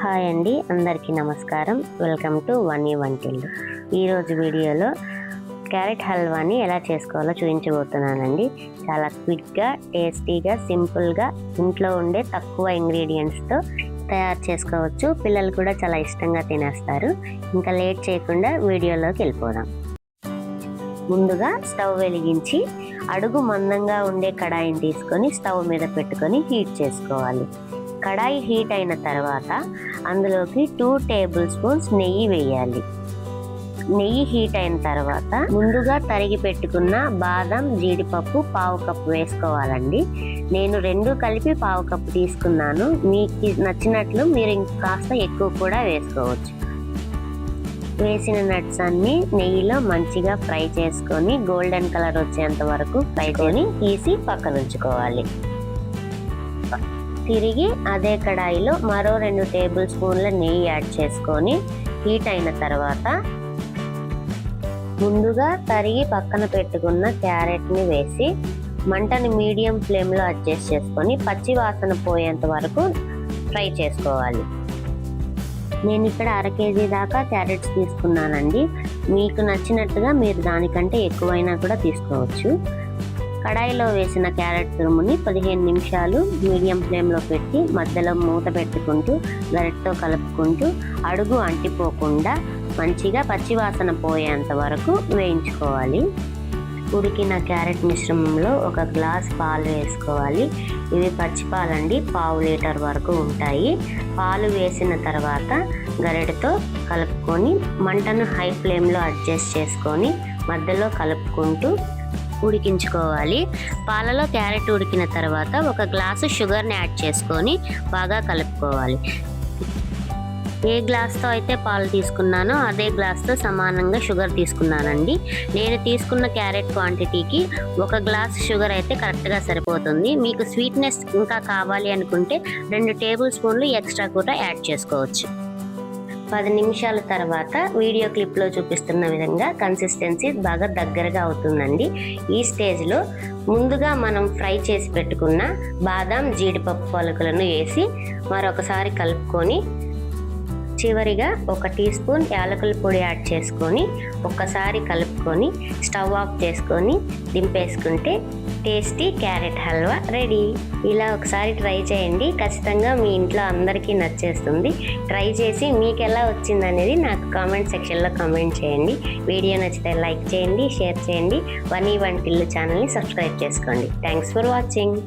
Hi అండి, అందరికీ నమస్కారం. వెల్కమ్ టు వన్నీ వంటిల్లు. ఈరోజు వీడియోలో క్యారెట్ హల్వాని ఎలా చేసుకోవాలో చూపించబోతున్నానండి. చాలా క్విక్గా, టేస్టీగా, సింపుల్గా ఇంట్లో ఉండే తక్కువ ఇంగ్రీడియంట్స్తో తయారు చేసుకోవచ్చు. పిల్లలు కూడా చాలా ఇష్టంగా తినేస్తారు. ఇంకా లేట్ చేయకుండా వీడియోలోకి వెళ్ళిపోదాం. ముందుగా స్టవ్ వెలిగించి అడుగు మందంగా ఉండే కడాయిని తీసుకొని స్టవ్ మీద పెట్టుకొని హీట్ చేసుకోవాలి. కడాయి హీట్ అయిన తర్వాత అందులోకి 2 టేబుల్ స్పూన్స్ నెయ్యి వేయాలి. నెయ్యి హీట్ అయిన తర్వాత ముందుగా తరిగి పెట్టుకున్న బాదం, జీడిపప్పు 1/2 కప్పు వేసుకోవాలండి. నేను 2 కలిపి 1/2 కప్పు తీసుకున్నాను. మీకు నచ్చినట్లు మీరు ఇంకాస్త ఎక్కువ కూడా వేసుకోవచ్చు. వేసిన నట్స్ అన్ని నెయ్యిలో మంచిగా ఫ్రై చేసుకొని గోల్డెన్ కలర్ వచ్చేంత వరకు ఫ్రై కొని తీసి పక్కన ఉంచుకోవాలి. తిరిగి అదే కడాయిలో మరో 2 టేబుల్ స్పూన్ల నెయ్యి యాడ్ చేసుకొని హీట్ అయిన తర్వాత ముందుగా తరిగి పక్కన పెట్టుకున్న క్యారెట్ని వేసి మంటని మీడియం ఫ్లేమ్లో అడ్జస్ట్ చేసుకొని పచ్చి వాసన పోయేంత వరకు ఫ్రై చేసుకోవాలి. నేను ఇక్కడ 1/2 కేజీ దాకా క్యారెట్స్ తీసుకున్నానండి. మీకు నచ్చినట్టుగా మీరు దానికంటే ఎక్కువైనా కూడా తీసుకోవచ్చు. కడాయిలో వేసిన క్యారెట్ తురుముని 15 నిమిషాలు మీడియం ఫ్లేమ్లో పెట్టి మధ్యలో మూత పెట్టుకుంటూ గరిటెతో కలుపుకుంటూ అడుగు అంటిపోకుండా మంచిగా పచ్చివాసన పోయేంత వరకు వేయించుకోవాలి. ఉడికిన క్యారెట్ మిశ్రమంలో 1 గ్లాస్ పాలు వేసుకోవాలి. ఇవి పచ్చిపాలండి, 1/2 లీటర్ వరకు ఉంటాయి. పాలు వేసిన తర్వాత గరిటెతో కలుపుకొని మంటను హై ఫ్లేమ్లో అడ్జస్ట్ చేసుకొని మధ్యలో కలుపుకుంటూ ఉడికించుకోవాలి. పాలలో క్యారెట్ ఉడికిన తర్వాత 1 గ్లాసు షుగర్ని యాడ్ చేసుకొని బాగా కలుపుకోవాలి. ఏ గ్లాస్తో అయితే పాలు తీసుకున్నానో అదే గ్లాస్తో సమానంగా షుగర్ తీసుకున్నానండి. నేను తీసుకున్న క్యారెట్ క్వాంటిటీకి 1 గ్లాస్ షుగర్ అయితే కరెక్ట్గా సరిపోతుంది. మీకు స్వీట్నెస్ ఇంకా కావాలి అనుకుంటే 2 టేబుల్ స్పూన్లు ఎక్స్ట్రా కూడా యాడ్ చేసుకోవచ్చు. 10 నిమిషాల తర్వాత వీడియో క్లిప్లో చూపిస్తున్న విధంగా కన్సిస్టెన్సీ బాగా దగ్గరగా అవుతుందండి. ఈ స్టేజ్లో ముందుగా మనం ఫ్రై చేసి పెట్టుకున్న బాదం, జీడిపప్పు పలుకులను వేసి మరొకసారి కలుపుకొని చివరిగా 1 టీ స్పూన్ యాలకుల పొడి యాడ్ చేసుకొని ఒక్కసారి కలుపుకొని స్టవ్ ఆఫ్ చేసుకొని దింపేసుకుంటే టేస్టీ క్యారెట్ హల్వా రెడీ. ఇలా ఒకసారి ట్రై చేయండి, ఖచ్చితంగా మీ ఇంట్లో అందరికీ నచ్చేస్తుంది. ట్రై చేసి మీకు ఎలా వచ్చిందనేది నాకు కామెంట్ సెక్షన్లో కామెంట్ చేయండి. వీడియో నచ్చితే లైక్ చేయండి, షేర్ చేయండి. వన్నీ వంటిల్లు ఛానల్ని సబ్స్క్రైబ్ చేసుకోండి. Thanks for watching.